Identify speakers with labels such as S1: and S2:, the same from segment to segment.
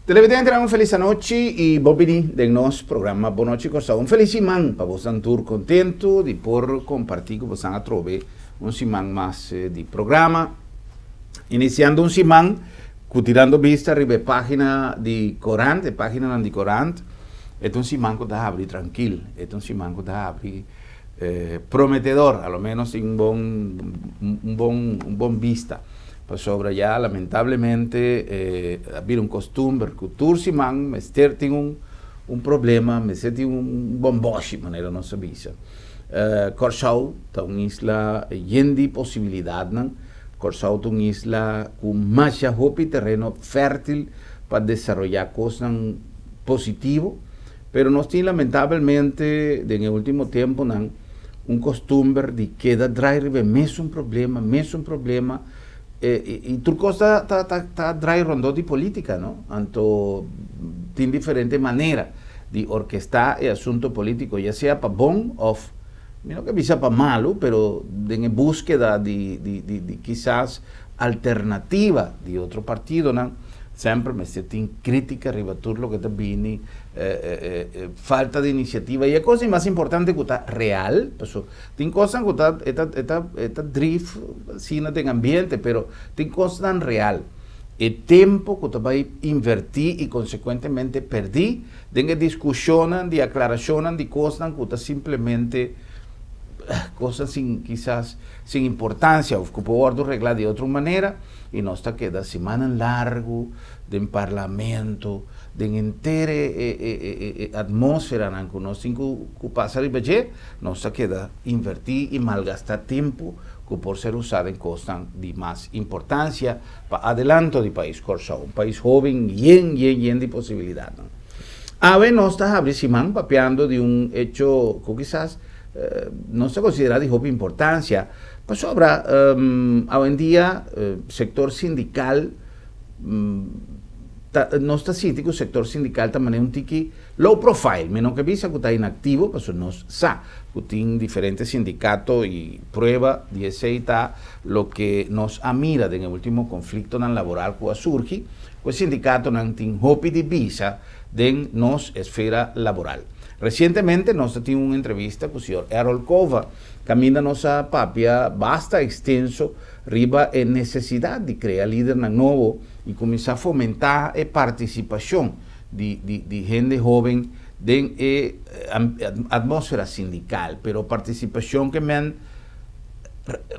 S1: Televidente, uma feliz noite e bom-vindo de nosso programa Boa Noite Costa. Feliz semana para você estar contento de por compartilhar com você a trobe semana mais de programa. Iniciando semana, tirando vista a página de Corante, página de Corante, é semana que está abrir tranquilo, é semana que está abrir prometedor, a lo menos um bom vista. Sobre já, lamentavelmente, havia costume que tursimang, mas tem problema, mas tem bomboche, maneira não se visa. Corsau, é uma isla de possibilidade, Corsau é uma isla com mais terreno fértil para desenvolver coisas positivas, pero nós temos, lamentavelmente, no último tempo, costume de queda drive, mesmo problema, e Turco está drai rondó de política, ¿no? Então, tem diferente maneira de orquestar o assunto político, ya sea para bom ou, não que visa para malo, pero en búsqueda de quizás alternativa de outro partido, ¿no? Sempre me tem crítica arriba tudo que está vindo, falta de iniciativa, e a coisa mais importante que está real, tem coisas que está drift, sim, tem ambiente, pero tem coisas tan real. O tempo que você vai invertir e, consequentemente, perder em discussão, de aclaração de coisas que está simplesmente coisas quizás sem importância, ou que pode arreglar de outra maneira, e nós está queda semana largo de parlamento, de inteira atmosfera que nós temos que passar e ver, nós está queda invertir e malgastar tempo que pode ser usado em coisas de mais importância para adelanto do país Corsau, país jovem, bien de possibilidade. A ver, nós está abrindo papeando de hecho que quizás no se considera de joven importancia. Pues sobra, hoy en día, sector sindical, no está sintiendo el sector sindical también un tiki low profile, menos que visa que está inactivo, pues no sa, que tiene diferentes sindicatos y prueba de ese está lo que nos amira en el último conflicto laboral que surge, pues sindicato no tiene hopi de visa de nos esfera laboral. Recientemente nós tivemos uma entrevista com o senhor Errol Kova, caminha nossa papia basta extenso, riba a necessidade de criar líder novo e começar a fomentar a participação de gente jovem em atmosfera sindical, pero participação que men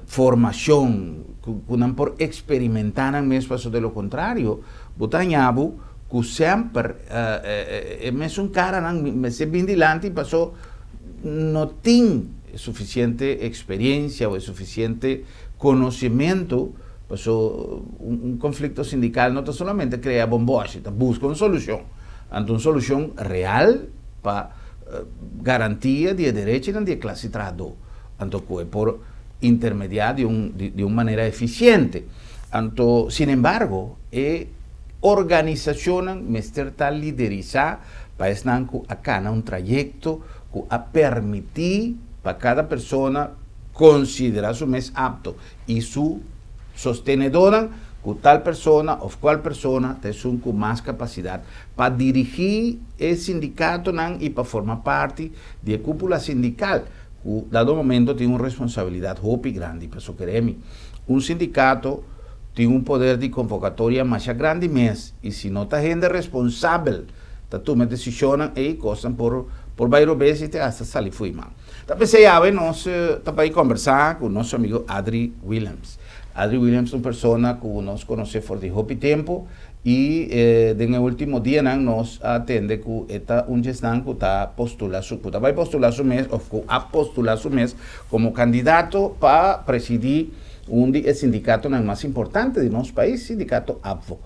S1: formação, que não por experimentar mesmo, passo de lo contrário, botanhabo que sempre mesmo cara me se vindilante passou não tem suficiente experiência ou suficiente conhecimento, passou conflito sindical não solamente cria bomboche, busca uma solução, uma solução real para garantia de direitos da classe trabalhadora, então por intermediar de uma maneira eficiente. Então, sin embargo, organización mester tal liderizar para estar acá un trayecto que a permitir para cada persona considerar su mes apto y su sostenedora que tal persona o cual persona tiene con más capacidad para dirigir el sindicato y para formar parte de la cúpula sindical que dado momento tiene una responsabilidad muy grande. Por eso queremos un sindicato tem poder de convocatória mais grande mesmo, e se não está gente responsável, está tomando decisões e coisas por várias vezes e até sair fui mal. Então, pensei, nós também conversar com o nosso amigo Adri Williams. Adri Williams é uma pessoa que nós conhecemos por de muito tempo e no último dia nós atende que está gestão que está vai postular su mês ou a postular su mês como candidato para presidir sindicato mais importante de nosso país, sindicato APVO.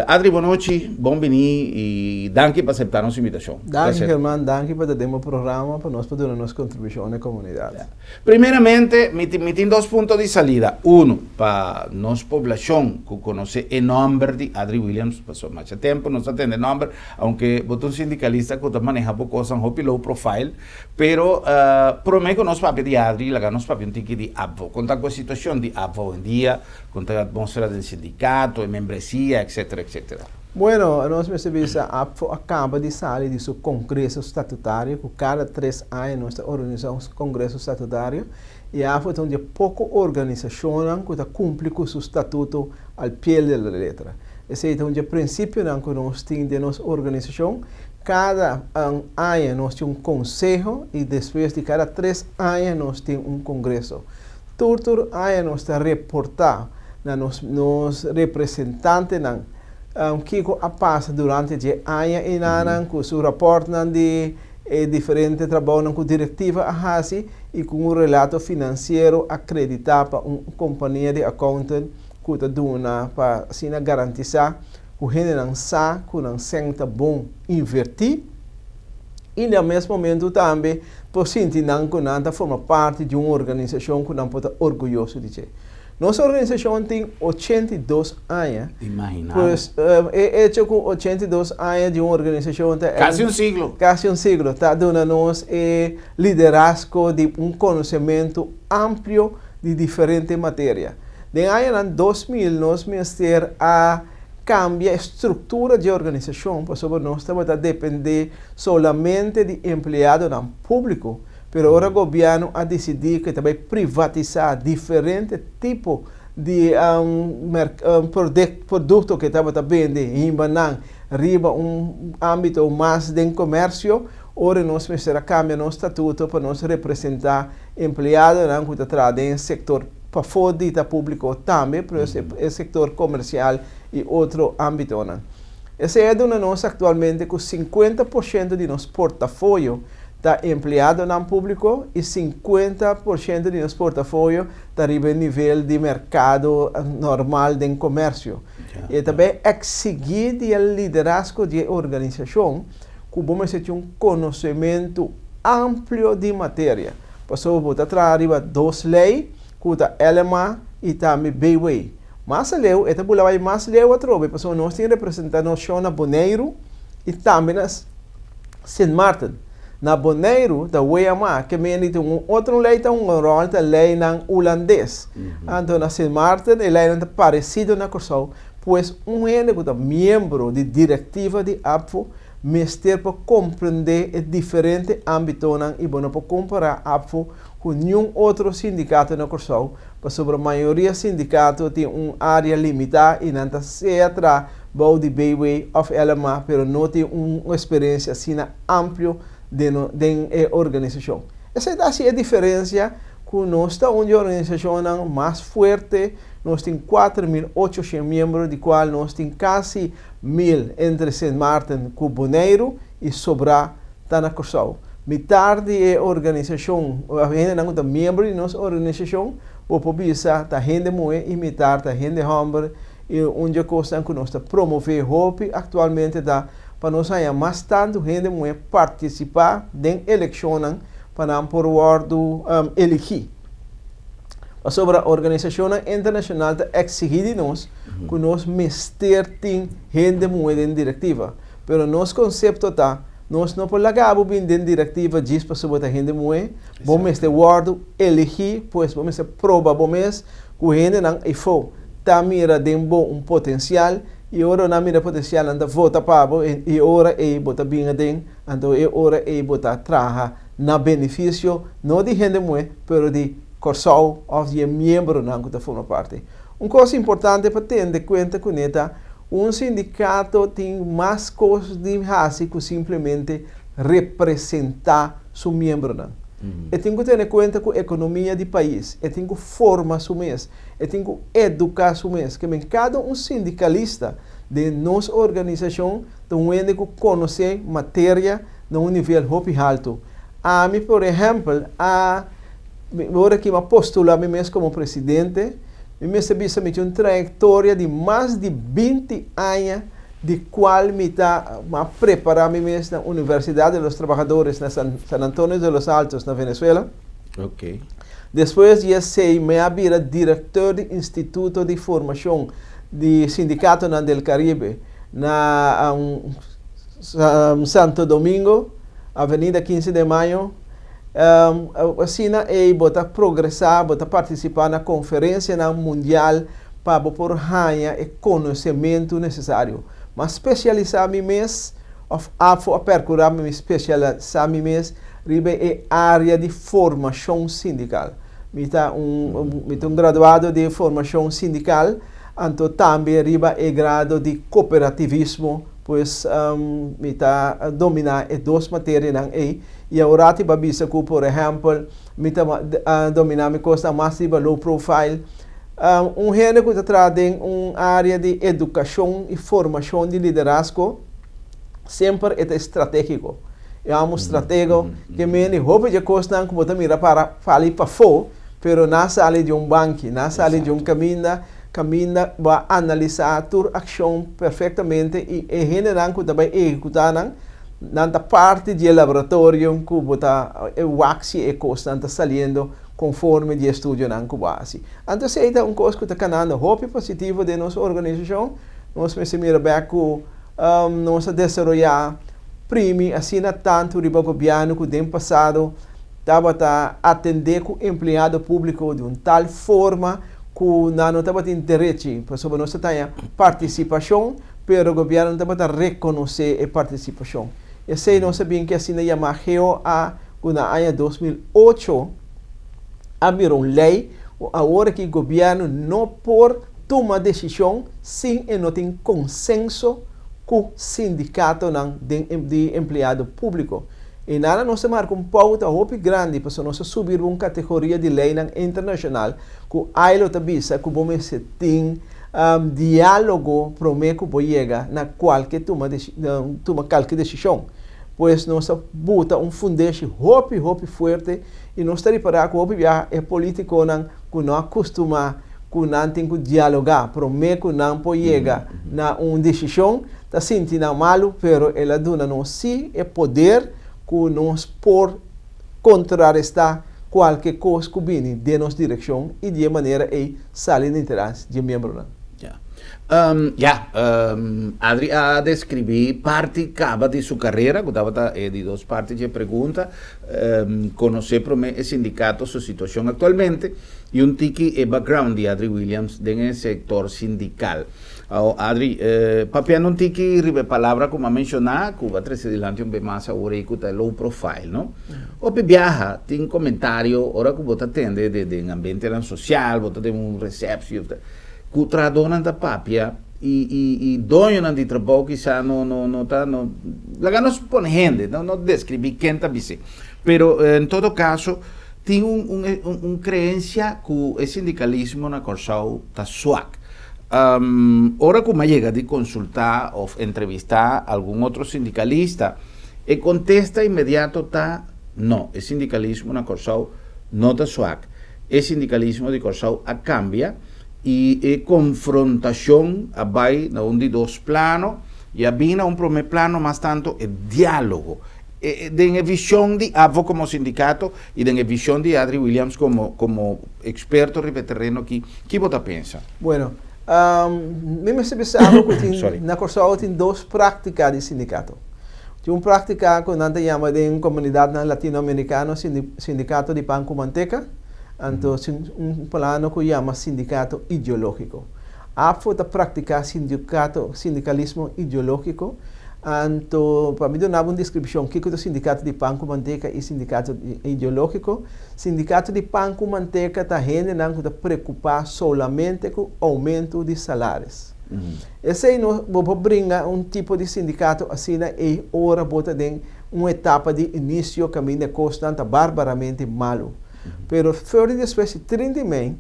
S1: Adri, boa noite, bom-vindo e danke por aceitar nossa invitação.
S2: Danke, Germán, danke por ter o programa, para nós poder nossa contribuição à comunidade.
S1: Primeiramente, me tem dois pontos de saída. Um, para nossa população, que conhece o nome de Adri Williams, passou mais tempo, não atende o nome, aunque botou sindicalista que maneja coisas low profile, pero prometo que nós papi de Adri, nós papi de APVO, contar com a situação de APVO em dia, contar a atmosfera do sindicato, a membresia, etc.
S2: Bueno, nós percebemos a acaba de sair de seu congresso estatutário, que cada 3 anos nós organizamos um congresso estatutário, e há onde pouco organização que cumpre com seu estatuto ao pé da letra. Esse é o princípio que nós temos de nossa organização. Cada ano nós temos conselho e depois de cada 3 anos nós temos congresso. Todo ano nós reportar nos representantes que passa durante o ano e nada com seu rapporto de diferentes trabalhos com diretiva e com um relato financeiro acreditado para uma companhia de accountant que está dando para assim garantizar que o gente não sabe que não senta bom investir e no mesmo momento também por sentir que não forma parte de uma organização que não pode orgulhoso de ser. Nossa organização tem 82 anos.
S1: Imagina.
S2: Pois é hecho com 82 anos de uma organização.
S1: Quase um siglo.
S2: Quase um siglo. Está dando-nos liderazgo de um conhecimento amplo de diferentes matérias. De ano 2000, nós ministério a cambia a estrutura de organização, porque nós estamos a depender solamente de empregados no público. Pero agora o governo a decidir que também privatizar diferentes tipos de produto que estava vendendo em Banang, riba âmbito mais de comércio. Ora nós precisamos cambiar nosso estatuto para nós representar empregados que estão em setor para fora do público também, para o setor comercial e outro âmbito. Esse é de nós atualmente com 50% de nosso portafólio está empregado no público e 50% de nosso portafólio está em nível de mercado normal de comércio. E também exigir o liderazgo de organização que vamos ter um conhecimento amplo de matéria. Passou a trazer 2 leis, que é LMA e também Bayway. Mas leu, esta bula vai mais leu a trove, passou nós temos representação na Bonaire e também na St. Martin. Na Bonaire, da Weimar, que me tem outro lei, um rol da lei holandês. Então, na St. Martin, a lei é parecida na Corsol, pois ente que é membro de diretiva de APFO, mestre para compreender diferentes âmbitos e para comparar APFO com nenhum outro sindicato na Corsol, porque sobre a maioria dos sindicatos tem uma área limitada e não se atrás de Bayway ou LMA, mas não tem uma experiência assim ampla de organização. Essa é a diferença que nós estamos uma organização mais forte. Nós temos 4.800 membros, de qual nós temos quase 1.000 entre St. Martin e Bonaire e Sobra está na Corsol. Metade da organização, a gente não é membro de nossa organização, o pobisa está gente moe e metade está gente homem e onde coisa que nós promover hope atualmente está para nós há mais tanto gente moe participar da eleição para não por o elegir. Sobre a organização internacional está exigir de nós que nós mestre tem gente moe em diretiva, pero nosso conceito está nós não podemos largar bem dentro diretiva diz para sobre a gente moe, vamos ter word elegir, pois vamos ter prova, vamos que a gente não é for, tá mira de um potencial e ora na mira potencial anda vota para e ora é bota bem dentro, então é ora é bota traha na benefício não de gente moe, pero de Corsol ou de membro não que forma parte. Coisa importante para ter em conta com neta sindicato tem mais coisas de fazer que simplesmente representar seu membro. E tem que ter em conta com a economia do país, e tem que formar seu mês, e tem que educar seu mês. Que cada sindicalista de nossa organização tem que conhecer matéria no nível muito alto. A mim, por exemplo, agora que eu postulo mesmo como presidente, eu me recebi uma trajetória de mais de 20 anos, de qual me está preparar mesmo na Universidade dos Trabalhadores na San Antonio de los Altos, na Venezuela.
S1: Ok.
S2: Depois, eu sei, me abri diretor do Instituto de Formação de Sindicato del Caribe, na Santo Domingo, Avenida 15 de Maio. Assim, eu vou progressar, vou participar na conferência mundial para por ganhar o conhecimento necessário. mas especializar mi mes, of afo a percurar me especializar mi mes, ribe é área de formação sindical. Mita um graduado de formação sindical, então também riba é grado de cooperativismo, pois mita dominar e duas matérias não é. E agora te babisa que, por exemplo, mita dominar me costa mais riba low profile. Gênero que trata uma área de educação e formação de liderazgo, sempre é estratégico. É um estratégico que me roupa de costa que você mira para falar para fora, pero na sala de um banco, na sala de um caminho vai analisar a ação perfeitamente e generar que também executar na parte de laboratório que você o axi e costa está saindo conforme de estudo na base. Então, se é uma coisa que está canando roupa positivo de nossa organização, nós me mira bem que nós desenvolver primi assim tanto riba governo que no passado estava a atender com o empregado público de uma tal forma que não estava tendo direito, por isso nós temos participação, mas o governo estava a reconhecer a participação. Eu sei, nós sabemos que assim a GOA, no ano 2008, abriu uma lei, agora que o governo não pode tomar decisão sem não ter consenso com o sindicato de empregado público. E nada nós marca pauta muito grande para nós subir uma categoria de lei internacional que a ILO tabisa que vamos ter diálogo para que pode chegar na qualquer toma qualquer decisão. Pois nós bota fundação muito forte e nós estamos para que é político que não acostuma que não tem que dialogar, para que não pode chegar na uma decisão, está sentindo mal, mas ela dá-nos sim o poder que nós por contrarrestar qualquer coisa que vem de nossa direção e de maneira a sair de interesse de membro.
S1: Adri a descrever parte cava de sua carreira, que estava de duas partes de pergunta, conhecer para mim o sindicato, sua situação atualmente, e tiki e background de Adri Williams no setor sindical. Adri, papel não tiki ribe palavra como mencionar, que vai trazer adiante mais agora que está low profile, não? O viaja tem comentário, ora que você atende de ambiente social, você tem recepção, que tradona da papia e dono de trabalho que já não tá lá não se põe gente, não descreve quem tá bem, pero em todo caso tem crença que o sindicalismo na Corsau tá suave. Ora como chega de consultar ou entrevistar algum outro sindicalista e contesta imediato tá não, o sindicalismo na Corsau não tá suave. O sindicalismo de Corsau a cambia e confrontação vai na de dois planos e havia primeiro plano, mas tanto é diálogo de visão de AVO como sindicato e de visão de Adri Williams como experto de terreno que você pensa?
S2: Bueno, me sabe que na Corsau tem duas práticas de sindicato. Tem uma prática que nós chamamos de comunidade latino-americana, sindicato de pan com manteca. Então, um plano que chama sindicato ideológico. A foto praticar sindicalismo ideológico. Então, para mim, dar uma descrição que é o sindicato de pão com manteiga e sindicato ideológico. Sindicato de pão com manteiga está generando preocupar somente com o aumento de salários. Esse aí não brinca tipo de sindicato assim e ora bota em uma etapa de início caminho de constante barbaramente malo. Pero fora después de 30 meses,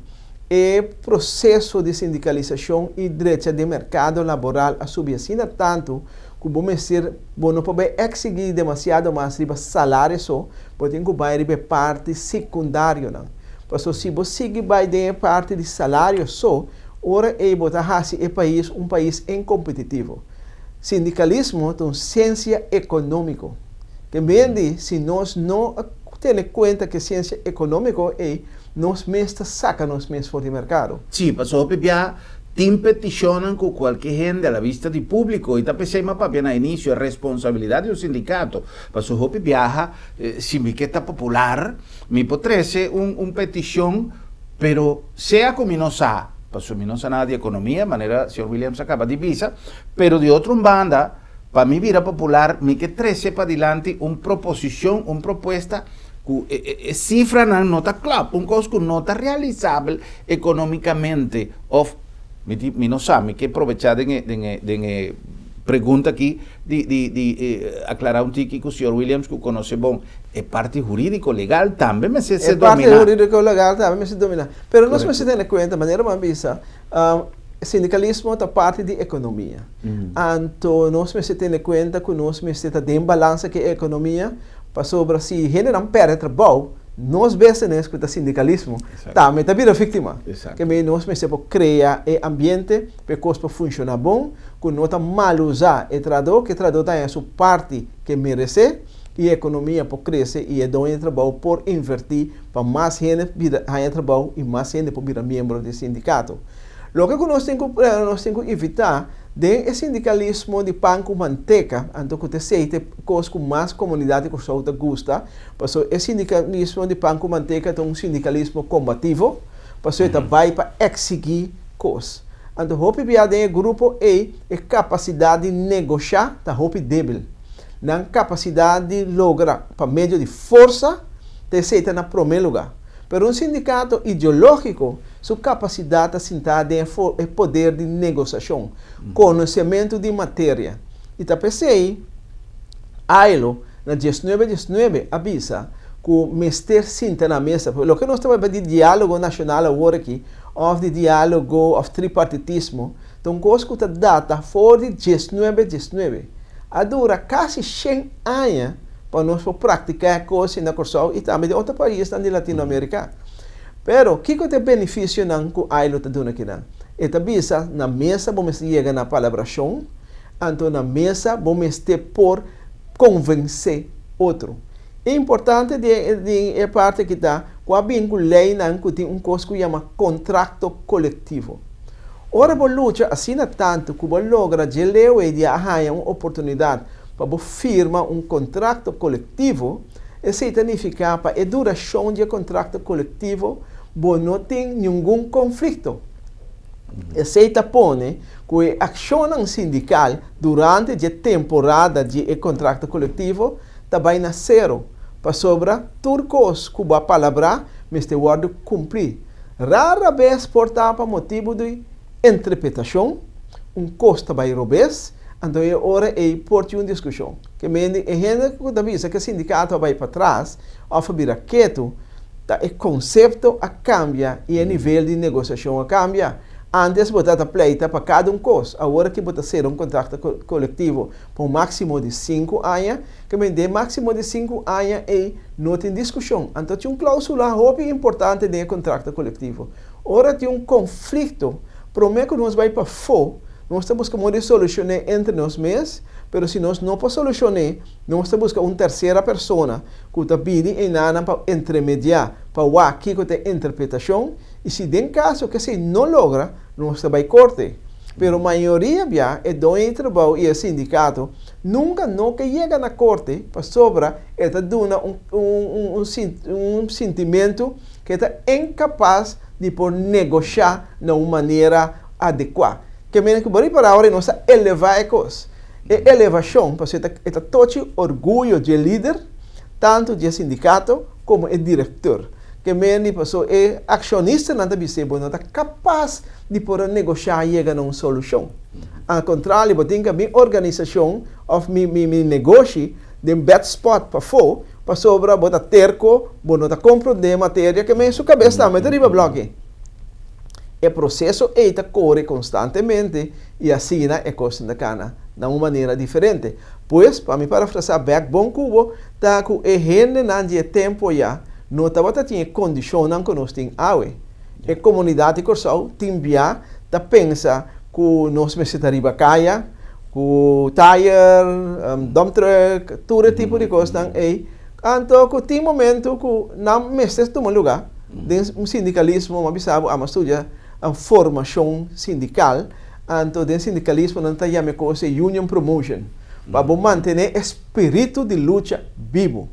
S2: o processo de sindicalização e direito de mercado laboral a subir assim tanto que vamos ser, não pode exigir demasiado mais riba salário só, porque tem que vai riba parte secundária não. Porque se você seguir vai de parte de salário só, ora é botar assim país um país incompetitivo. Sindicalismo é uma ciência econômica. Que vende se nós não ter em conta que ciência econômica é nos mesmos saca nos mesmos fora de mercado.
S1: Sim, passou a tem peticionam com qualquer gente à vista do público e está pensando para no início a responsabilidade do sindicato. Passou a viaja, se me que está popular, me pode ser petição, pero sea como não sa, para mí no sé nada de economía, de manera, el señor Williams acaba de visa, pero de otra banda, para mí vida popular, me que trece para adelante una proposición, una propuesta, cifra na nota claro, un costo que no está realizable económicamente, mi no sabe, que aprovechar de pergunta aqui de aclarar tiki que o senhor Williams que conhece bom é parte jurídico legal também mas se domina
S2: parte jurídico legal também se domina pero nós se tem em conta maneira uma visa sindicalismo é parte de economia então nós se tem em conta que nós se tem balança que a economia para sobre se generam perde trabalho nós business que o sindicalismo também está vira vítima que nós se pode criar um ambiente para que para funcionar bom que não está mal usar e traduz que traduz tem a sua parte que merece e a economia pode crescer e é dono trabalho por invertir para mais gente ganhar trabalho e mais gente pode virar membro do sindicato. O que nós temos que evitar de sindicalismo de pão com manteca, então que você tem coisas com mais comunidade que você gosta, porque o sindicalismo de pão com manteca é um sindicalismo combativo, porque você vai para exigir coisas. Então, o que grupo é capacidade de negociar, está débil. Não capacidade de lograr, para meio de força, você está no primeiro lugar. Pero um sindicato ideológico, sua capacidade sentada é poder de negociação, conhecimento de matéria. E tá pensei, AILO, na 19 avisa que o mestre sinta na mesa, o que nós estamos de diálogo nacional agora aqui, ou de diálogo, ou tripartitismo, então, coisa que data for de 19, a dura quase 100 anos, para nós praticar coisas na Corsol e também de outros países da Latinoamérica. Pero, o que é o benefício que o AILO está dando aqui? Esta visa, na mesa, vamos chegar na palabração, então na mesa, vamos ter por convencer outro. É importante de parte que está, com a lei, que tem coisa que chama contrato coletivo. Ora, a luta, assim tanto que logra de leu e de arranjar uma oportunidade para firmar contrato coletivo, isso significa para a duração de contrato coletivo, não tem nenhum conflito. Isso põe que a ação sindical durante a temporada de contrato coletivo também na zero, para sobrar turcos que a palavra mas te guarda cumprir. Rara vez portar para motivo de interpretação, custo vai robes. Então, agora é por uma discussão. Que a gente que avisa que o sindicato vai para trás, ou vira quieto, o conceito cambia e o nível de negociação cambia. Antes, botar a pleita para cada coisa. Agora que botar ser contrato coletivo por máximo de 5 anos, que de máximo de 5 anos não tem discussão. Então, tem uma cláusula importante no contrato coletivo. Agora tem conflito. Prometo que nós vai para fora. Nós estamos buscando solucionar entre nós mesmos, mas se nós não podemos solucionar, nós estamos buscando uma terceira pessoa que está pedindo para intermediar, para o que tem interpretação, e se tem caso que se não logra, nós vai corte. Mas a maioria é dono de trabalho e o sindicato nunca que chega na corte para sobra está dando um sentimento que está incapaz de por negociar de uma maneira adequada. Que menos que por aí para agora nós elevar a coisa. E elevação, porque está todo orgulho de líder, tanto de sindicato como de diretor. Que menos passou é acionista não está capaz de por negociar e chegar a uma solução. Ao contrário, eu tenho que a minha organização, ou meu negócio, de um bad spot para fora, para sobra, botar terco, botar compreender matéria, que menos sua cabeça também derriba bloque. O processo está corre constantemente e assim é coisa da cana, de uma maneira diferente. Pois, para me parafrasar, bom cubo, tá que a gente não tem tempo já, não estava tendo condição não que nós temos água. A comunidade corsal tem via, tá pensa que nós necessitaríamos caia, que tire, dump truck, todo tipo de coisa aí. Então, que tem momento que não mexe no lugar, um sindicalismo, uma bisabo, a estudia a formação sindical, então o sindicalismo não está chamando coisa union promotion, para manter o espírito de luta vivo.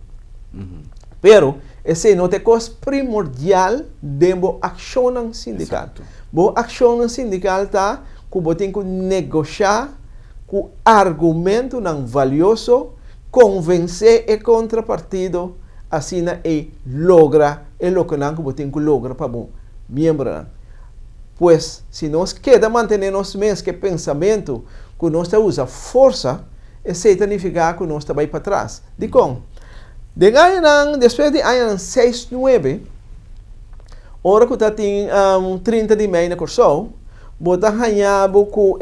S2: Pero Esse não é coisa primordial de a ação sindical. A ação sindical está que você tem que negociar com argumento não valioso, convencer o contrapartido, assim e logra o que você tem que lograr para o membro. Pois, se nós queremos manter nosso mesmo pensamento, que nós usa força, isso significa que nós vai para trás. De como? Depois de ano 6-9, hora que está tem 30 de maio na Corsol, bota ganhava com o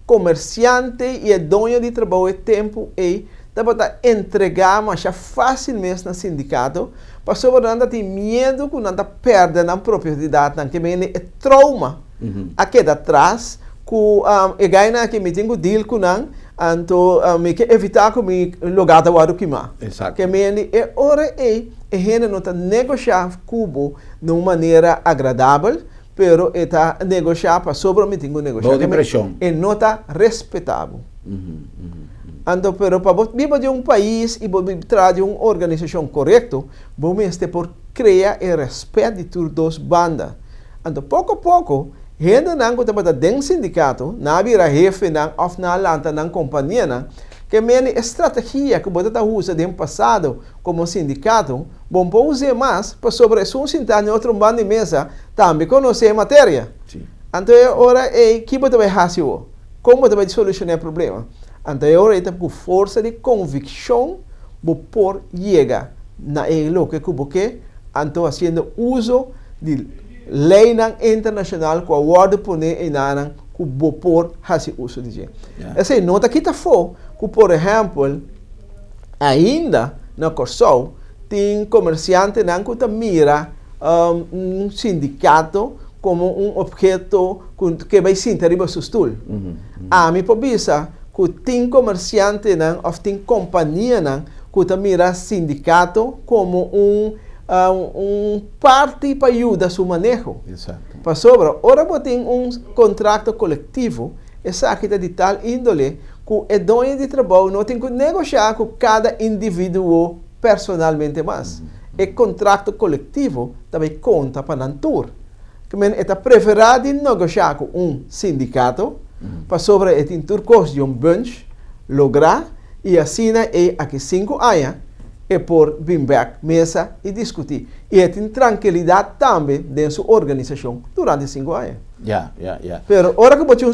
S2: comerciante e o dono de trabalho de tempo e bota entregar mais facilmente no sindicato, para sobre não ter medo que não perda na propriedade, não que é trauma aqui atrás, que ganha que me tenho deal com não, então me que evitar que me lugar da hora que mais.
S1: Exato.
S2: Que me é hora a gente não está negociar cubo de uma maneira agradável, pero está negociar para sobre me tenho negociar.
S1: Boa impressão.
S2: E não está respeitável. Então, pero para viver de país e trazer uma organização correta, vamos ter por criar o respeito de todas duas bandas. Então, pouco a pouco, gente não está para dentro do sindicato, não vira jefe não, ou na lanta na companhia não, que a estratégia que você usa no passado como sindicato, bom para usar mais para sobre isso sentar em outro bando de mesa, também conhecer a matéria.
S1: Sim.
S2: Então, agora é que você vai fazer, como você vai solucionar o problema. Então, agora está com força de convicção por chegar na lo que você então fazendo uso de lei internacional que o guarda poner em nada que por fazer uso de gente. Essa nota aqui está fora que, por exemplo, ainda na Corsol tem comerciante que mira sindicato como objeto que vai sentar em seu stol. A mim por visa que tem comerciante ou tem companhia que mira sindicato como parte para ajudar seu manejo.
S1: Exato.
S2: Para sobre, ora você tem contrato coletivo, essa aqui de tal índole que o dono de trabalho não tem que negociar com cada indivíduo personalmente mais. O contrato coletivo também conta para nantur. Que é preferado negociar com sindicato, para sobre o turcos de bunch, lograr, e assim é aqui 5 anos, e por vir back mesa e discutir. E tem tranquilidade também dentro da sua organização durante 5 anos. Pero ora que você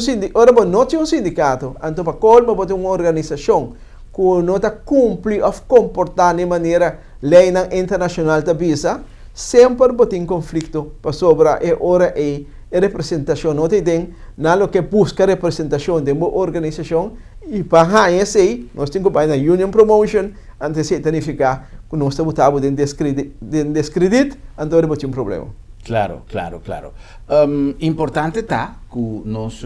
S2: não tem sindicato, então para colmo você uma organização que não está cumprir ou comportar de maneira lei internacional da visa, sempre você tem conflito para sobre a hora e representação não tem nada que busca representação de uma organização e para esse nós temos que ir na union promotion antes de significar que nós estamos em descrédito, então é um problema.
S1: Claro. Importante está que nós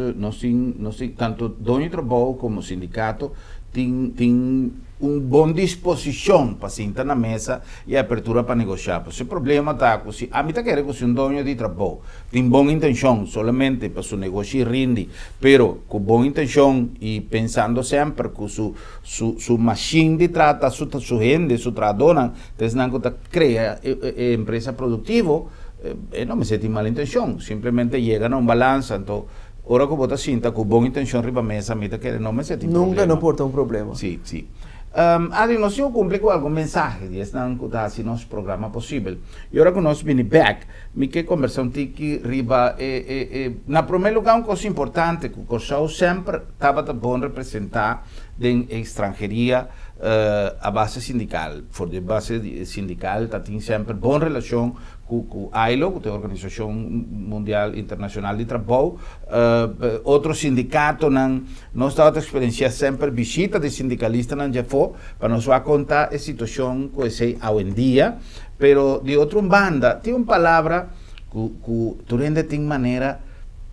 S1: tanto dono de trabalho como sindicato tem uma boa disposição para sentar na mesa e abertura para negociar. Porque o problema está que a mim está querendo que um dono de trabalho tem boa intenção solamente para seu negócio rinde, pero com boa intenção e pensando sempre que sua machine de trata, sua gente, sua tradona, então não cria empresa produtiva, não me sente mal intenção, simplesmente chega a balanço, então ora que você sinta com boa intenção riba mesa, me que não me sente problema.
S2: Nunca não porta problema.
S1: Sim. Adri, nós temos cumprir com algum mensagem de esta assim nosso programa possível. E agora que nós vamos back, me quer conversar um tique riba na primeiro lugar uma coisa importante que o Corsol sempre estava bom representar em estrangeria a base sindical. For de base sindical tem sempre boa relação com a ILO, que é a Organização Mundial Internacional de Trabalho, outro sindicato não estava a experienciar sempre visita de sindicalistas na Jafó para nos contar a situação que é hoje em dia, pero de outra banda tem uma palavra que tu rende tem maneira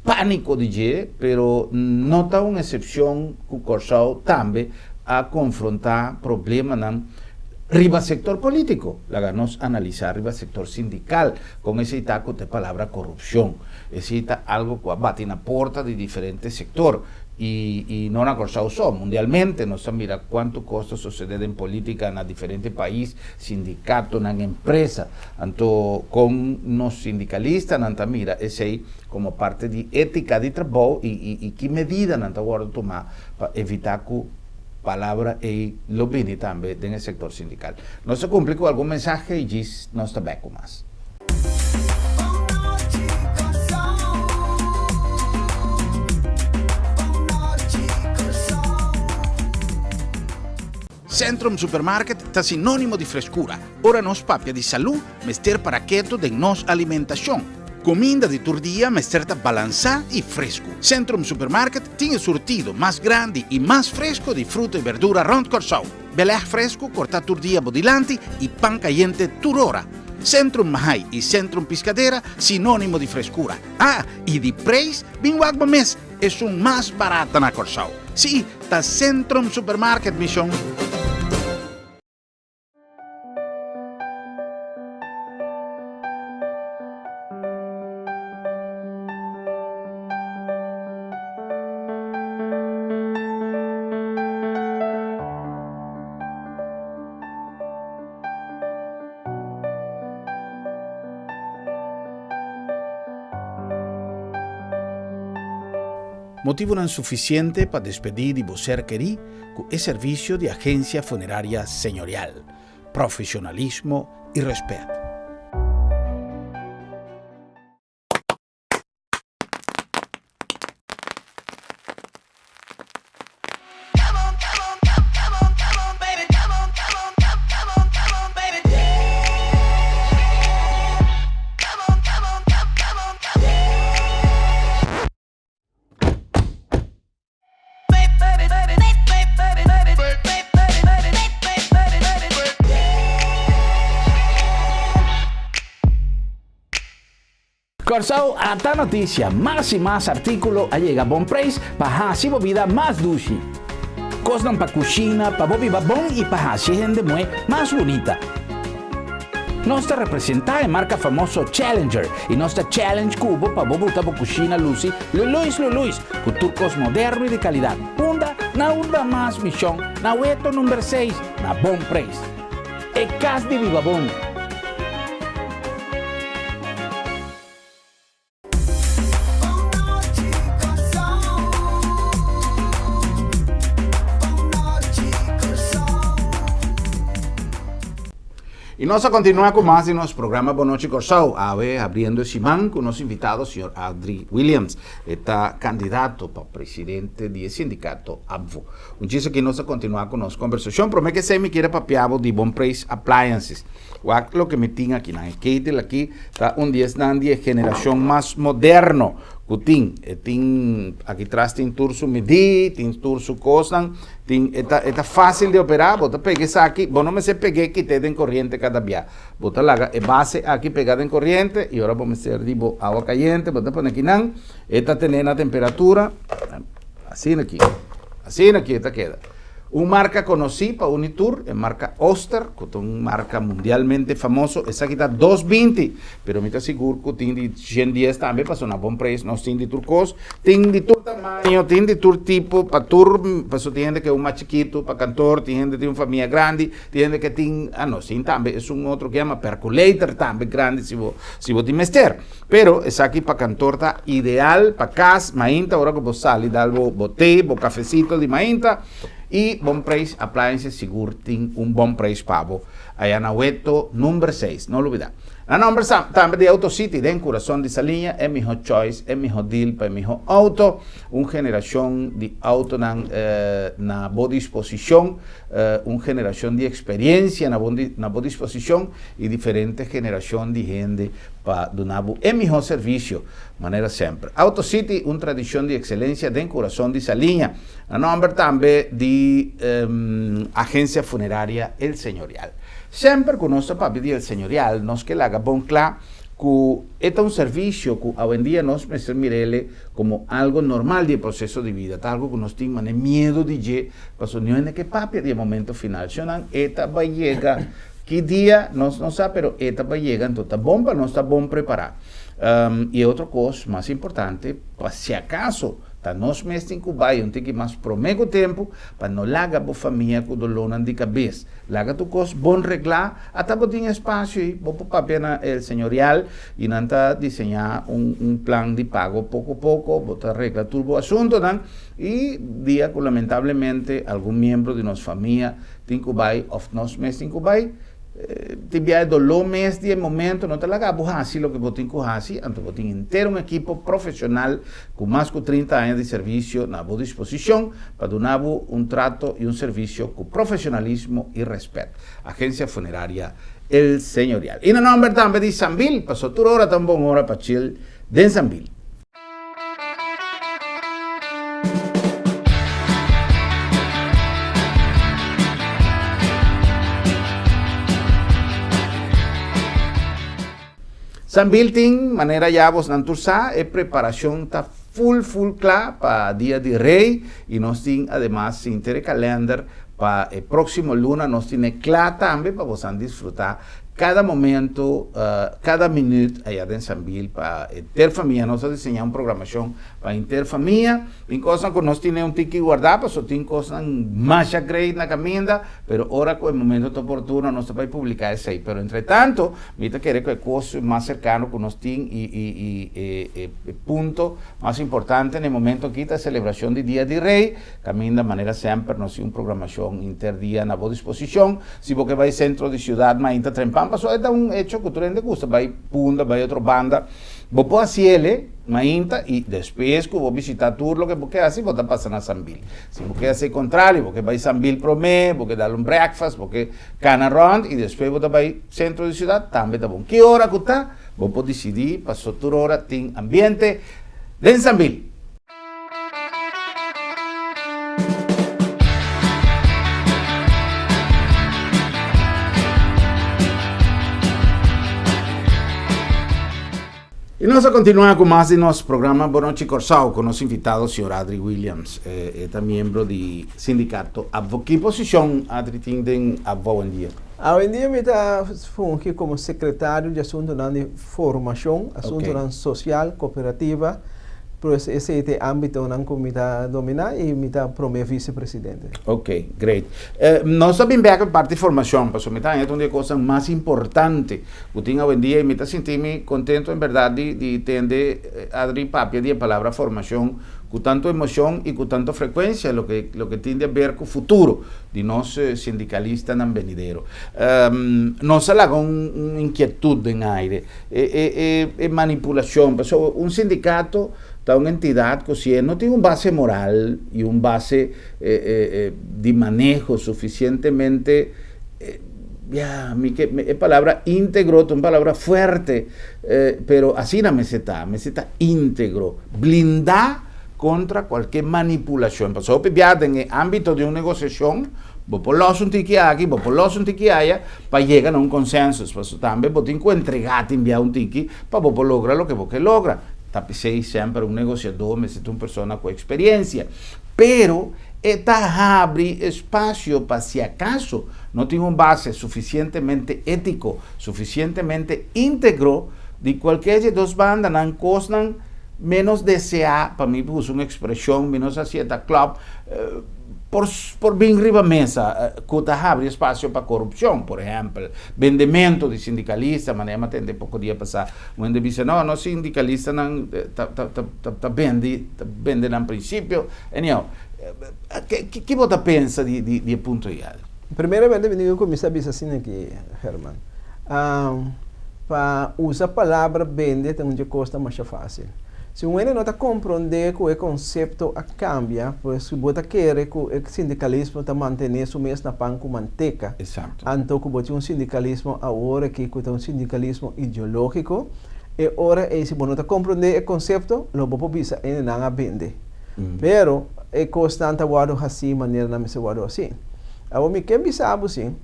S1: pânico de dizer, pero não está uma exceção que o Corsol também a confrontar problemas riba sector político, nos analizar riba sector sindical, con ese taco de palabra corrupción. Es algo que bate en la puerta de diferentes sectores. y no na Corsao só, mundialmente, nós mira quanto custa suceder em política na diferentes países, sindicato, na empresa, então com nos sindicalistas, nanta mira, esse aí como parte de ética de trabalho e que medida nanta agora tomar para evitar que palavra e lobby também no setor sindical. Nós se cumpre com algum mensagem e diz nós está bem com mais. Centrum Supermarket está sinônimo de frescura. Ora nos papia de saúde, mester para quieto de nos alimentação. Comida de todo dia, mester tá balançar e fresco. Centrum Supermarket tem surtido mais grande e mais fresco de fruta e verdura rond Corsao. Belé fresco, corta todo dia bodilante e pan caliente toda hora. Centrum Mahai e Centrum Piscadeira, sinônimo de frescura. Ah, e de preço, bem wagba mes, é um mais barato na Corsao. Sim, tá Centrum Supermarket, Mission. Motivo não suficiente para despedir de você querer com o serviço de agência funerária senhorial, profissionalismo e respeito. Corsao, ata notícia, mais e mais artículo llega a bom preço para a sua vida mais duche. Costam para cozinha, para bobiba bom e para a gente mais bonita. Nós representamos a marca famosa Challenger e nossa Challenge Cubo para botar para cozinha Lucy, Luis, com turcos modernos e de qualidade. Unda mais missão, na Weto número 6, na bom preço. É casa de viva bom. E nós continuamos com mais de nosso programa Boa Noite Corsao, abrindo esse man com o nosso invitado, o senhor Adri Williams, está candidato para presidente do sindicato ABVO. Diz que nós continuamos com nossa conversação, para mim que você me quer papiar de Bom Preço Appliances. O que me tinha aqui na Kate aqui está dia de geração mais moderno. Aqui atrás tem turso medir, tem turso costan, é fácil de operar, bota peguei isso aqui, bom não me sei peguei que tem em corrente cada dia, bota lá é base aqui pegada em corrente e agora vamos ser tipo água caliente, bota para aqui não, está tendo a temperatura, assim aqui está queda. Uma marca conhecida para Unitur, é marca Oster, que é uma marca mundialmente famosa. Essa aqui está 220, mas me está seguro que tem de 110 também, para um bom preço. Nós temos de turcos, tem de todo tamanho, tem de todo tipo, para tem gente que é mais chiquito, para cantor, tem gente que tem uma família grande, tem gente que tem, nós tem também, é um outro que chama percolator também grande, se você tem mester. Pero essa aqui para cantor está ideal, para casa, mainta, agora que você sai, dá o bote, o cafecito de mainta, e Bom Preço Appliances seguro tem bom preço pago. Aí na Weto número 6, não olvidar. Na número também de Auto City, dentro do coração dessa linha, é meu choice, é meu deal para meu auto, uma geração de auto na boa disposição, uma geração de experiência na boa disposição e diferentes gerações de gente para donar o melhor serviço, maneira sempre. Auto City, uma tradição de excelência dentro do coração dessa linha. Na número também de agência funerária El Señorial. Sempre com o nosso papel de El Señorial, nós que laga bom claro que é um serviço que hoje em dia nós miramos como algo normal do processo de vida, algo que nós temos medo de ir, mas não é que papel de momento final, senão esta vai chegar, que dia nós não sabemos, mas esta vai chegar, então está bom para nós estar bom preparado. E outra coisa mais importante, se acaso Tá nós mesmos em Cuba, tem que mais promego tempo para não largar a família com dolor de cabeça. Larga tu coisa, bom reglar, até botar espaço e vou pôr pena o senhorial e não tá desenhar plano de pago pouco a pouco, botar regla turbo assunto, não? E dia que lamentavelmente algum membro de nossa família tem Cuba, ou nós mesmos em Cuba, tibia dolor mês de momento não te larga assim lo que botin com assim então botin inteiro um equipo profissional com mais de 30 anos de serviço na boa disposição para dar trato e serviço com profissionalismo e respeito. Agência Funerária El Señorial. E no nome também de Sambil, passou toda hora tão bom hora para chill de Sambil. Sambil tem maneira já vos não turçar, preparação está full claro para dia de rei e nós temos además calendário para o próximo luna nós temos claro também para vocês desfrutar cada momento, cada minuto allá em Sambil para ter família. Nós desenhamos programação para ter família, em coisas que nós temos que guardar, para só tem coisas mais great na caminha, pero ora com o momento oportuno nós vamos publicar isso aí. Pero entretanto, mita querer que a coisa mais cercano que nós temos e ponto mais importante no momento aqui a celebração de Dia de Rei, caminha da maneira sempre nós temos programação interdia na boa disposição. Se você vai centro de cidade, mas ainda trempam passou é hecho que tu não gusta, vai punda, vai outra banda, vou pôr assim ele, mainta e depois que vou visitar tudo o que você assim, vou passar na Sambil. Se você assim contrário, você vai Sambil promê, você dá breakfast, você cana round e depois você vai centro de cidade, também tá bom. Que hora que tá? Vou poder decidir, passou toda hora tem ambiente de Sambil. E nós continuamos com mais de nosso programa Boa Noite Corsao, com nosso invitado, o senhor Adri Williams, também membro do sindicato ABVO. Que posição, Adri, tem ABVO hoje em dia?
S2: Hoje em dia, eu estou aqui como secretário de assuntos de formação, assuntos social, cooperativa, pues esse é o âmbito que me domina e me promete vice-presidente.
S1: Ok, great. Nós sabemos que a parte de formação, porque me está uma das coisas mais importantes que eu tenho hoje em dia e me está sentindo contento, em verdade, de entender, Adri, papia de palavra formação, com tanto emoção e com tanta frequência, o que tem a ver com o futuro de nós sindicalistas no venideiro. Nós temos uma inquietude em aire, é manipulação, um sindicato da uma entidade que se não tem uma base moral e uma base de manejo suficientemente, é palavra íntegro, é uma palavra forte, pero assim não me está íntegro, blindar contra qualquer manipulação. Passou piada em âmbito de uma negociação, vou pôr um tiki aqui, vou pôr um tiki allá, para chegar a um consenso. Passou também, vou ter que entregar, enviar um tiki, para vou lograr o que você logra. Tapicei sempre um negociador, me sinto uma pessoa com experiência, pero abre espaço para, se acaso não tem uma base suficientemente ético, suficientemente íntegro, de qualquer de duas bandas não costam menos desear, para mim, uso uma expressão, menos assim, club, por bem riba a mesa, que abre espaço para corrupção, por exemplo, vendimento de sindicalista, mas não tem pouco dia passar, onde diz, não sindicalista não está vende no princípio, que você pensa de ponto aí?
S2: Primeiramente, eu comecei a dizer assim aqui, Herman, para usar a palavra vende tem uma coisa mais fácil. Se um não está compreendendo que o conceito cambia, pois se você quer que o sindicalismo está mantendo o mesmo na pão com manteca.
S1: Exato.
S2: Então, que você um sindicalismo agora que é um sindicalismo ideológico, e ora se você não está compreendendo o conceito, lo você bisa ele não vende. Pero é constante guardo assim, maneira não se guardo assim. Agora, me quer bisa assim,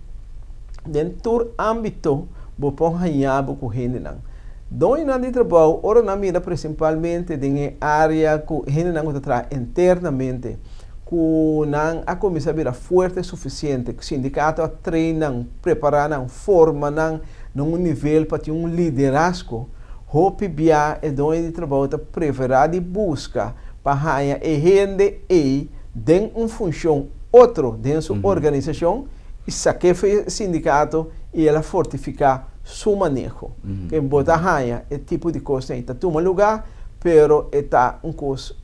S2: dentro do âmbito, você pode ganhar com gente não. Doi na de trabalho, ora na mira principalmente em área que gente não está internamente, que não a começar a vir forte o suficiente, que o sindicato treinam, preparam, formam num nível para ter um liderazgo, hope bia e doi de trabalho está preparado e busca para a gente e tem uma função outra dentro da sua organização e saque o sindicato e ela fortificar seu manejo. Que bota raia é tipo de coisa que está toma lugar, pero está coisa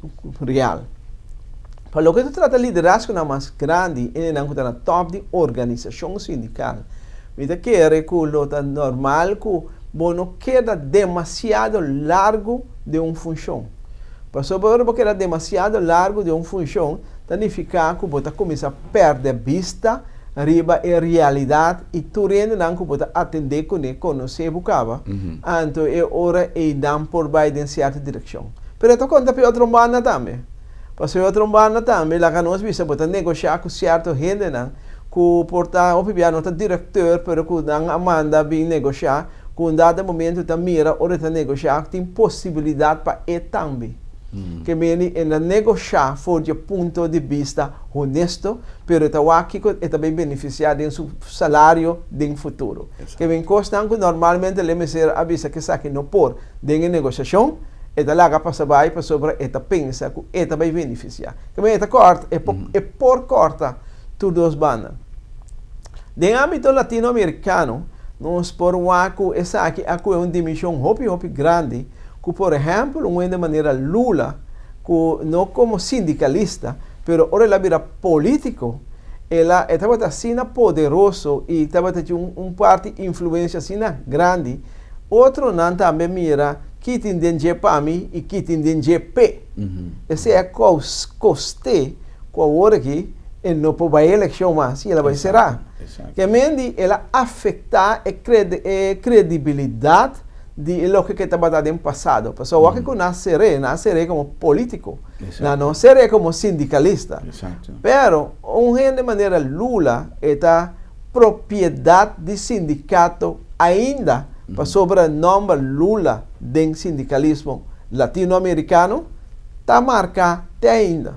S2: real. Para o que tu trata liderazgo na mais grande, ele não está na top de organização sindical. Mita quer que o normal que não queda demasiado largo de uma função. Passou por queda demasiado largo de uma função, significa que você começa a perder vista riba a realidade e tu rende não que você atender com ele, conhecer bucava. Então é hora e dar por vai em certa direção. Pero tu conta para outro banda também. Passou outro banda também, lá que nós visa você negociar com certo gente não, que porta o piano tá diretor, pero que não amanda bem negociar, com dado momento tá mira hora tá negociar, tem possibilidade para e também. Que meni en negociar for de ponto de vista honesto, pero está aqui que também beneficiar de seu salário de futuro. Exacto. Que vem costan que normalmente le me ser avisa que saque no por de negociação, eta laga passa vai para sobre eta pensa que eta vai beneficiar. Que vem eta corta é por corta tu dos banda. De âmbito latino-americano, nós por waku essa aqui é uma dimensão hopi grande. Que, por exemplo, de maneira Lula, que não como sindicalista, pero ahora ela vira político, ela estava assim poderoso e estava tendo parte influência assim grande. Outro não também mira que tem dinheiro para mim e que tem dinheiro para. Esse é custe com a hora que não pode ir eleição mais, ela vai ser. Que mendi ela afeta a credibilidade de lo que estaba dando en pasado. Pasó que naceré como político, no seré como sindicalista.
S1: Exacto.
S2: Pero, de maneira Lula, esta propriedade de sindicato ainda, sobre o nome Lula de sindicalismo latino-americano, está marcada ainda.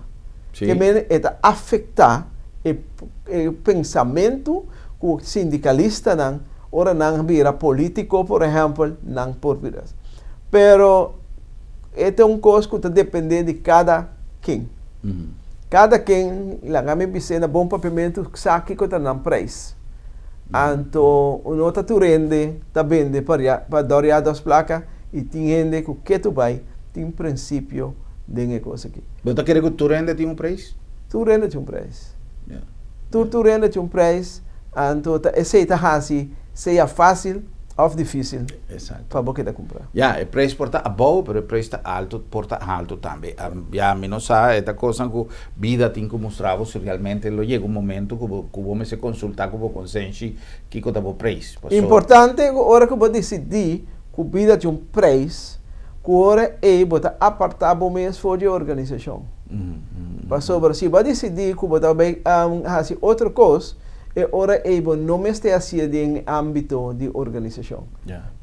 S1: Sí.
S2: Que está afetar o pensamento que o sindicalista não ora não vira político, por exemplo, não por vidas. Pero, é uma coisa que depende de cada quem. Cada quem, lá me dizendo, bom papimento, sabe que está na preço. Então, o nota tu rende, tá vende para dar das placas e tem rende que o que tu vai, tem princípio de negócio aqui.
S1: Você quer que tu rende tem preço?
S2: Tu rende tem preço. Tu rende tem preço, então, esse está assim, seja fácil ou difícil para você comprar.
S1: O preço porta a bom, mas o preço está alto, porta alto também. Já menos esta coisa que a vida tem que mostrar se realmente chega um momento que você se consultar com o consciência que está o preço.
S2: Importante, a hora que você decidir que a vida tem preço, que a hora é você apartar o mês fora de organização. Sobre se você decidir que você vai fazer outra coisa, é hora não me está assim em âmbito de organização.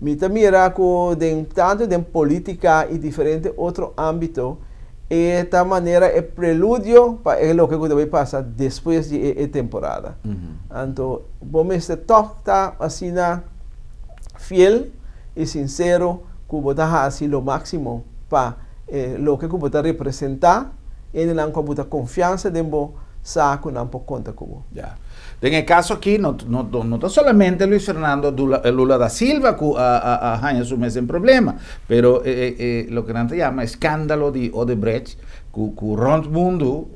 S2: Me mira que tanto de política e diferente outro âmbito, esta maneira é prelúdio para o que vai passar depois de temporada. Então, vamos estar assim fiel e sincero que você assim o máximo para o que você representar e não com muita confiança de saco não por conta como.
S1: En el caso aquí, no está solamente Luis Fernando Lula da Silva que asume ese problema, pero lo que se llama escándalo de Odebrecht, que Ron Mundo,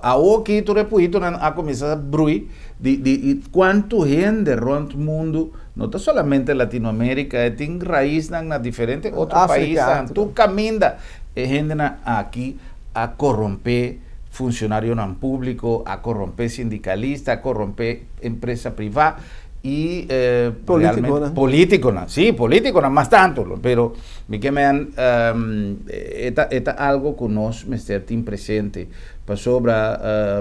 S1: aquí tu repuito a comenzar a bruir de cuánto gente Ron Mundo, no está solamente Latinoamérica, tiene raíz en diferentes otros países, tú caminas gente aquí a corromper funcionário não público, a corromper sindicalista, a corromper empresa privada y político, sí, político, no más tanto, pero me quedan esta algo que nos me esté presente para sobre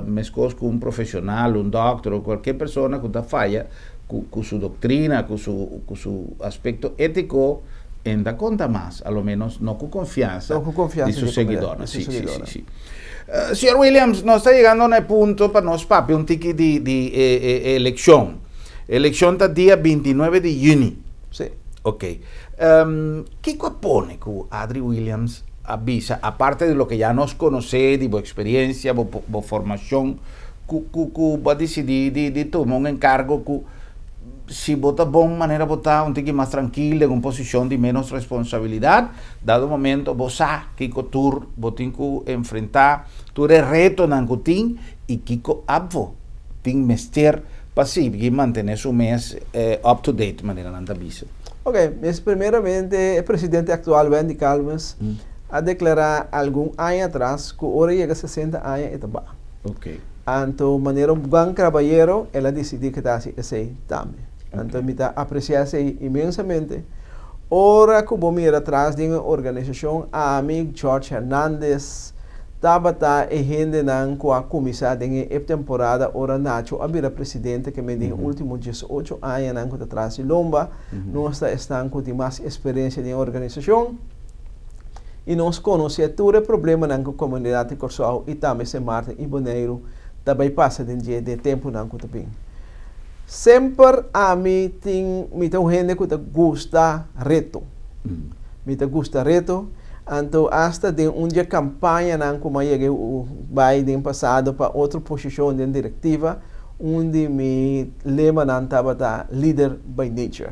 S1: mescos con un profesional, un doctor o cualquier persona que está falla con su doctrina, con su aspecto ético, en da conta más, a lo menos no con confianza de sus seguidores. Sí. Señor Williams, nos está llegando a un punto para nos papi un ticket de elección. Elección está día 29 de junio.
S2: Sí.
S1: Ok. ¿Qué pone que Adri Williams avisa, aparte de lo que ya nos conoce, de vuestra experiencia, vuestra formación, que va a decidir de tomar un encargo, que si vota de buena manera votar, un tiene más tranquilo, en una posición de menos responsabilidad, dado el momento, vos sabes que tú tienes que enfrentar, tú eres reto en el y Kiko abvo, tienes mester pasivo y mantener su mes up to date, manera nanta visa.
S2: Ok, primeramente, el presidente actual, Wendy Calmes, ha declarado algún año atrás que ahora llega a 60 años y está.
S1: Ok.
S2: Anto, manera un gran caballero, él ha decidido que está así, ese también. Anto, me apreciarse inmensamente. Ahora, como mira atrás de una organización, a amigo George Hernández, estaba gente com a comissão de temporada ora Nacho a presidente que me dijo últimos 18 años nan com atrás de Lomba nós estamos com mais experiência de organização e nós conhecemos todo o problema nan com comunidade Corsol e também se Martin e Boneiro também passa de tempo nan com também sempre a mim tem gente que gosta reto me gusta reto. Então, hasta de uma campanha como eu cheguei passado para outra posição de diretiva, onde me lema estava líder by nature.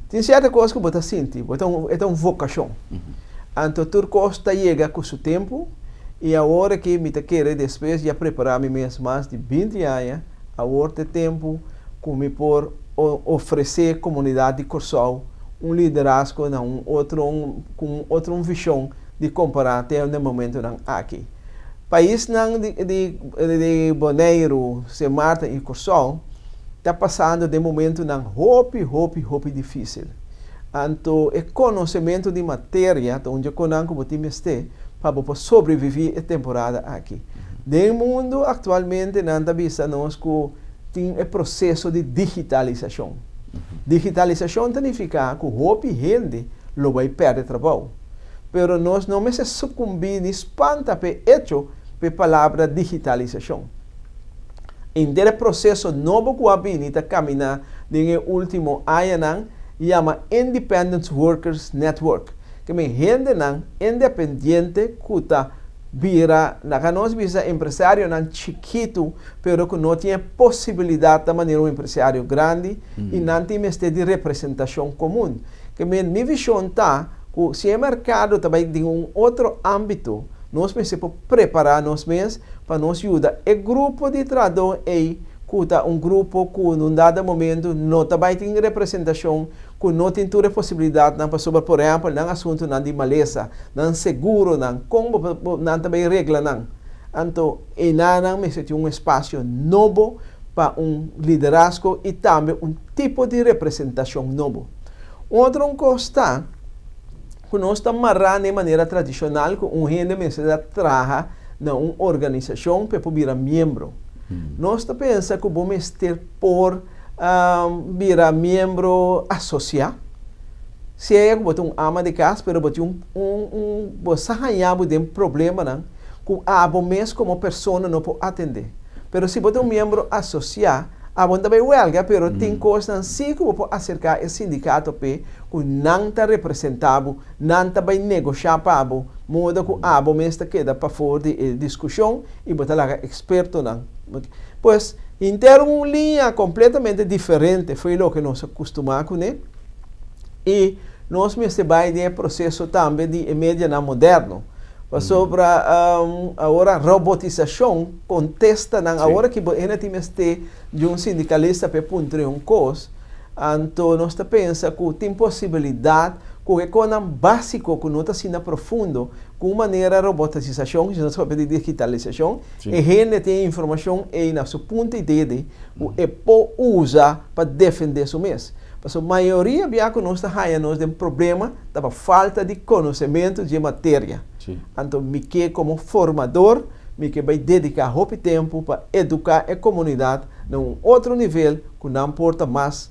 S2: Tem certa coisa que você sente, é uma vocação. Então, tudo costa chega com o seu tempo, e agora que me quero depois de preparar-me mais de 20 anos, agora tem tempo que me por oferecer à comunidade de Corsol liderazgo com outra visão de comparar até o momento aqui. País de Boneiro, São Martin e Corsol está passando de momento hope difícil. Então, o conhecimento de matéria, onde eu conheço o time para sobreviver a temporada aqui. No mundo, atualmente, nós vista que tem o processo de digitalização. Digitalização significa que hope gente lo vai perder trabalho. Pero nós não me se sucumbir ni espanta pe hecho pe palavra digitalização. Em der processo novo que habita caminhar no último ano chama Independent Workers Network, que me gente não independente que está vira na nós visa empresário não chiquito, pero que não tinha possibilidade de maneira um empresário grande e não tem este de representação comum. Que minha visão está que se o mercado também tem outro âmbito, nós precisamos preparar nós mesmos para nos ajudar. O grupo de trabalho é que grupo que num dado momento não também tem representação, que não tem toda a possibilidade para sobre, por exemplo, não assunto não de maleza, não seguro, não como não também regra não. Então, e não me sente espaço novo para liderazgo e também tipo de representação novo. Outra coisa que nós estamos amarrando de maneira tradicional, que gente me trabalha na organização para virar membro. Nós pensamos que vamos ter por virar membro associado. Se é que ama de casa, mas você tem problema, não? Que a mês como pessoa não pode atender. Mas se você membro associado, a bom também huelga, mas tem coisas assim que você pode acercar o sindicato que não está representado, não está bem negociado para modo que a mês queda para fora de discussão e você é experto não. Pois, em ter uma linha completamente diferente, foi o que nós acostumamos com ele. E nós vai de processo também de média moderno. Sobre agora robotização, contesta agora que a gente de um sindicalista para punir coisa, então nós pensamos que tem possibilidade que é coisa básico que não está sendo profundo, com maneira robotização, que nós falamos de digitalização, e a gente tem informação aí na sua ponta de dedo, e pode usar para defender isso mesmo. A maioria que nós temos um problema da falta de conhecimento de matéria. Então, me como formador, me vai dedicar muito tempo para educar a comunidade num outro nível que não importa mais,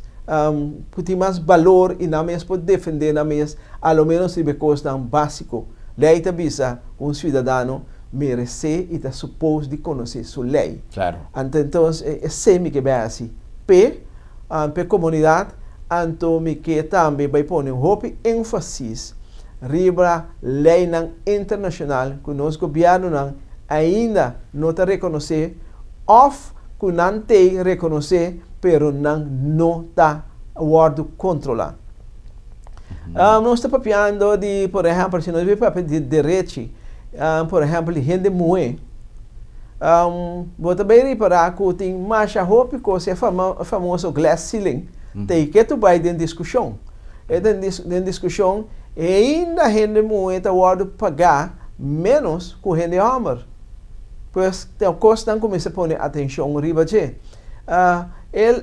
S2: que tem mais valor e não mesmo pode defender na mesma, ao menos se coisa básico. Lei te avisa cidadão merece e está suposto de conhecer sua lei.
S1: Claro.
S2: Então, é sempre que vai assim. Para a comunidade, então me que também vai pôr ênfase riba lei internacional que nos governo ainda não está reconhecer, of que não tem reconhecer, pero não está controlar. Nós estamos falando de, por exemplo, se nós vemos papel de direito, por exemplo, de gente moe. Vou também reparar que tem mais roupa que é famoso glass ceiling. Tem que tu vai dentro discussão. E dentro discussão, ainda gente moe está pagar menos que gente homem. Pois tem coisa que começa a pôr atenção riba de.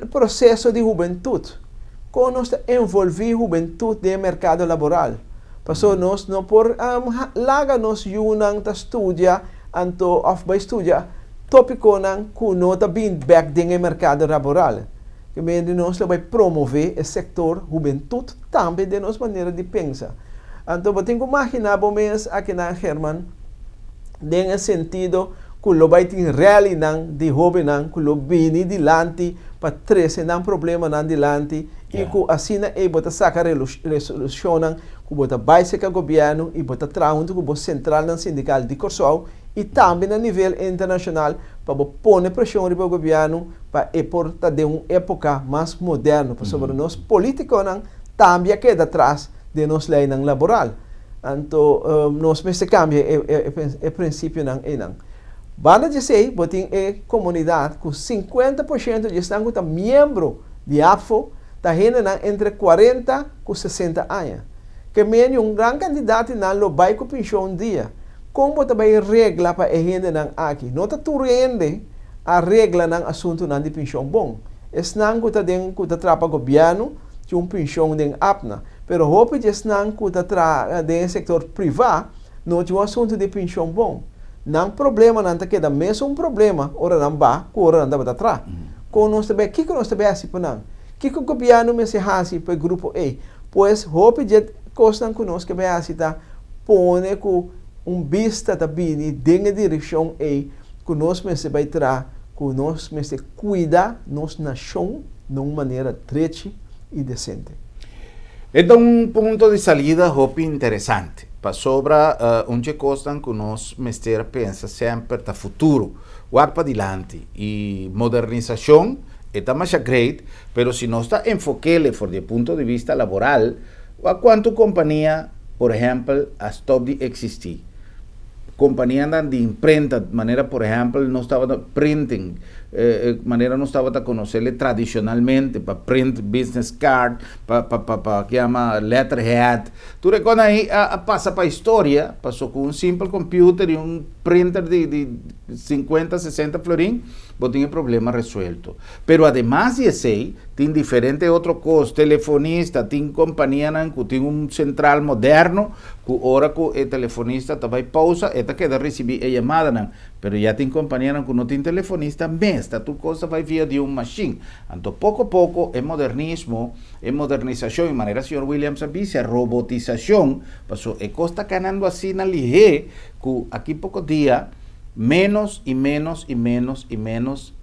S2: O processo de juventude. Quando nós envolvemos juventude no mercado laboral. Passou nós não por laga nós junang ta estudia anto of by estudia tópico nang kuno ta bin back no mercado laboral. Que meio nós vai promover o setor juventude também de nossa maneira de pensar. Então, eu tenho que imaginar mês aqui na Herman nesse sentido que o vai ter realidade de jovem que o vem dilante para trazer um problema dilante e que assim é bota sacar resolução que bota base com o governo e bota trabalho com o central no sindical de Corsol e também a nível internacional para pôr pressão no governo para exportar de uma época mais moderna para sobre nós políticos também queda atrás de nossa lei laboral. Então, nós precisamos cambiar o princípio não. Banda dizer, botem a comunidade com 50% de estão como membro de AFO, está entre 40 e 60 anos. Que menos grande candidato não vai com pensão dia. Como também regra para a gente aqui? Não está turende a regra no assunto de pensão bom. Esnang que está trapa governo de pensão de apna. Pero hope que esnang que está de setor privado não de assunto de pensão bom. Não problema não está queda mesmo problema ora não vai ora não vai atrás. Com nós também que nós também assim por não. Que o governo me se hasi para grupo A. Pois hope que costa que nós que vai assim tá pone com vista também dentro da direção A que nós me se vai tra que nós me se cuida nossa nação de uma maneira direita e decente.
S1: Então ponto de salida hope interessante. Para sobra onde costa que nós mestre pensa sempre para futuro, para adiante e modernização está mais great, pero se nós está enfoquele por de ponto de vista laboral, a quanto companhia, por exemplo, a stop de existir. Companhia de imprenta, de maneira, por exemplo, não estava printing, maneira não estava a conhecer tradicionalmente para print business card, para que chama letterhead. Tudo quando aí passa para a história, passou com simples computer e printer de 50, 60 florim, tinha problema resuelto. Pero además de esse, tem diferente outro custo, telefonista, tem companhia que tem central moderno, que hora que o telefonista vai pausa, eta queda receber a chamada, pero já tem companhia que não tem telefonista, mas tu coisa vai via de machine. Então, pouco a pouco, é modernismo, é modernização, de maneira, o senhor Williams disse, a robotização, passou, é costa ganhando assim na lihe, que aqui pouco dia, menos e menos e menos e menos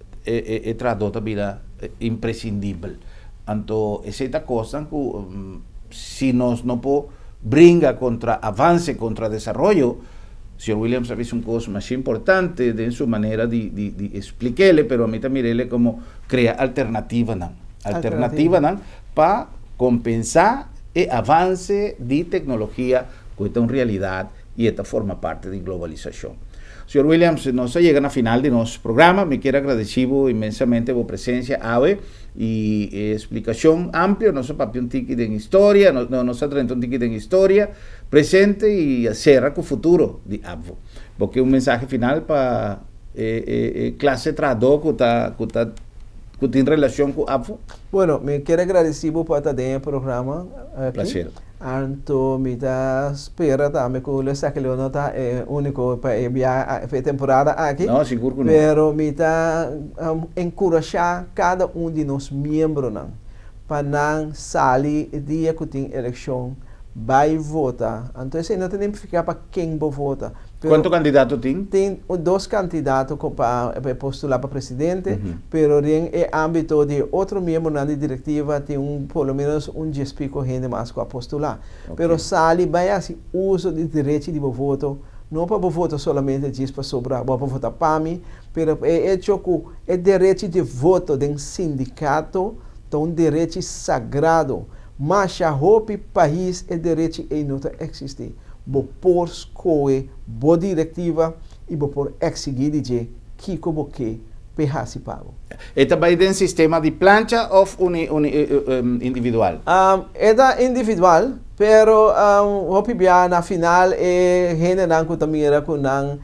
S1: tradota vira imprescindível. Então, essa é a coisa que se nós não brinca contra avance, contra desenvolvimento, o Sr. Williams ha visto coisa mais importante em sua maneira de explicar-lhe, mas a mim também ele como criar alternativa para compensar o avance de tecnologia que está em realidade e esta forma parte da globalização. Sr. Williams, nós chegamos ao final de nosso programa. Me quero agradecer imensamente a sua presença, Ave, e explicação ampla. Nosso papel um tique de história, nossa trenta um tique de história, presente e cerra com o futuro de Ave. Porque mensagem final para classe trador que tem relação com Ave.
S2: Bueno, me quero agradecer por estar dentro do programa.
S1: Prazer.
S2: Anto mita espera também que o Lessa que não está único para enviar a temporada aqui.
S1: Não, seguro que não.
S2: Pero mita encorajar cada de nós membros para não sair dia que tem eleição vai votar. Então isso não tem que ficar para quem vai votar.
S1: ¿Cuántos candidatos tiene?
S2: Tem 2 candidatos para postular para presidente, pero en el ámbito de otro miembro de la directiva tem por lo menos un 10 pico gente más para postular. Pero sale, vai hacer uso de derecho de voto, não para voto solamente diz para sobrar, para votar para mim, pero é hecho que o direito de voto de sindicato é um direito sagrado, mas a roupa país é direito e não existe. Bo por escolher, bo directiva e bo por exigir de que como que perhasi pago.
S1: ¿Esta va a ir en sistema de plancha o individual?
S2: É individual, pero hopi bia na final gente nan ko tamira ko nan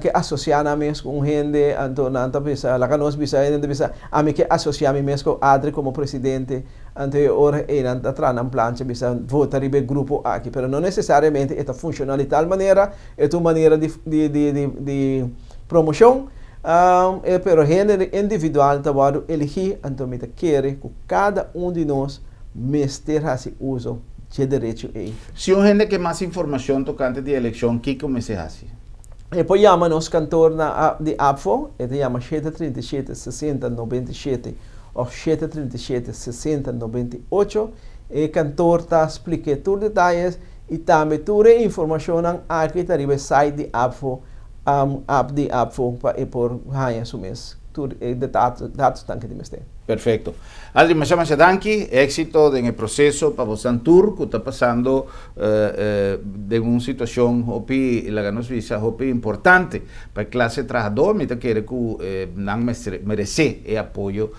S2: que asociar na mes com gente anto nanta bisa la canos bisa bisa a mí que asociar mi mes com Adri como presidente ante ora nanta tra nan plancha bisa votar ribe grupo aqui, pero não necessariamente esta funciona de tal maneira, é uma maneira de promoção. Pero gente individual trabalho elegir então me querer que cada de nós mester esse uso de direito aí.
S1: Se o gente que mais informação tocante de eleição, que comece a fazer?
S2: Depois chama nos cantor de APFO, ele chama 737 60 97 ou 737 60 98, e cantor está explica todos os detalhes e também toda a informação aqui está no site de APFO, app de APFO por ganhar su mês. Tudo dados tanque de mês.
S1: Perfecto. Adri, me llamo Shadanki, éxito en el proceso para Bosantur, que está pasando de una situación la ganos visa importante para la clase trabajadora, me quiere que merece el apoyo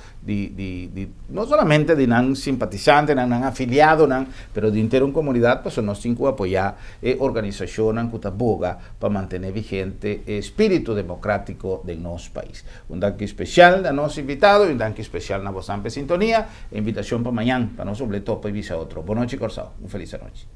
S1: no solamente de nan simpatizante, nan afiliado, pero de entera comunidad, pues nos cinco apoyar organización que está boga para mantener vigente el espíritu democrático de nuestro país. Un danke especial a nuestro invitado y un danke especial a Voz Amplia Sintonía. Invitación para mañana, para no sobre todo para visa otro. Buenas noches, Corsao. Un feliz noche.